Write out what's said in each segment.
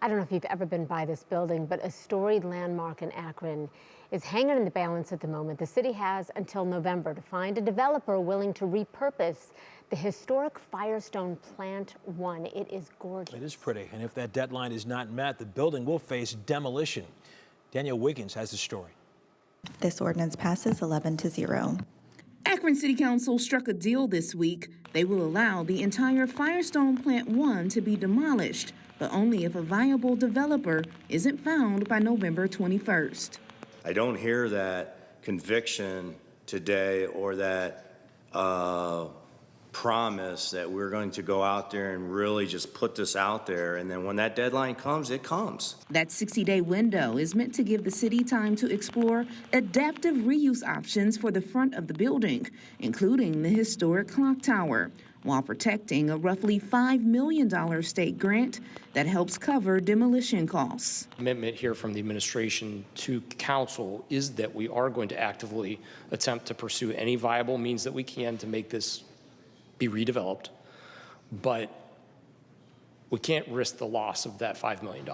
I don't know if you've ever been by this building, but a storied landmark in Akron is hanging in the balance at the moment. The city has until November to find a developer willing to repurpose the historic Firestone Plant 1. It is gorgeous. It is pretty, and if that deadline is not met, the building will face demolition. Danielle Wiggins has the story. This ordinance passes 11-0. Akron City Council struck a deal this week. They will allow the entire Firestone Plant 1 to be demolished, but only if a viable developer isn't found by November 21st. I don't hear that conviction today or that promise that we're going to go out there and really just put this out there, and then when that deadline comes, it comes. That 60-day window is meant to give the city time to explore adaptive reuse options for the front of the building, including the historic clock tower, while protecting a roughly $5 million state grant that helps cover demolition costs. Commitment here from the administration to council is that we are going to actively attempt to pursue any viable means that we can to make this be redeveloped, but we can't risk the loss of that $5 million.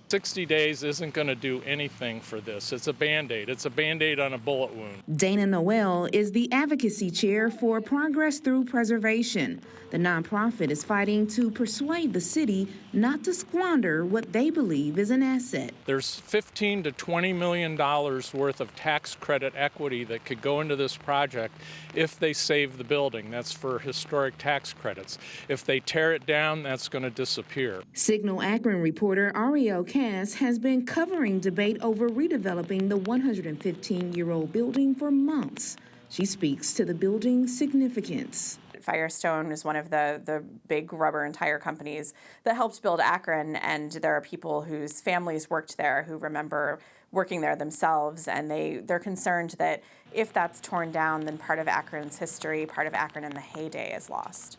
60 days isn't going to do anything for this. It's a Band-Aid. It's a Band-Aid on a bullet wound. Dana Noel is the advocacy chair for Progress Through Preservation. The nonprofit is fighting to persuade the city not to squander what they believe is an asset. There's $15 to $20 million worth of tax credit equity that could go into this project if they save the building. That's for historic tax credits. If they tear it down, that's going to disappear. Signal Akron reporter Ariel Cass has been covering debate over redeveloping the 115-year-old building for months. She speaks to the building's significance. Firestone is one of the big rubber and tire companies that helped build Akron, and there are people whose families worked there who remember working there themselves, and they're concerned that if that's torn down, then part of Akron's history, part of Akron in the heyday is lost.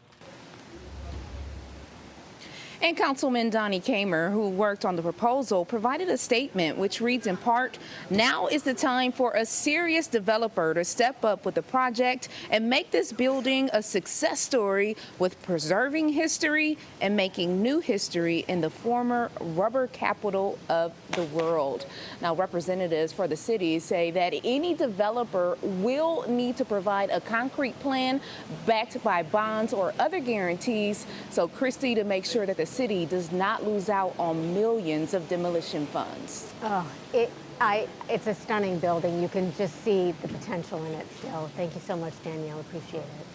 And Councilman Donnie Kammer, who worked on the proposal, provided a statement which reads in part, "Now is the time for a serious developer to step up with the project and make this building a success story with preserving history and making new history in the former rubber capital of the world." Now, representatives for the city say that any developer will need to provide a concrete plan backed by bonds or other guarantees. So, Christy, to make sure that the city does not lose out on millions of demolition funds. Oh, it's a stunning building. You can just see the potential in it still. Thank you so much, Danielle. Appreciate it.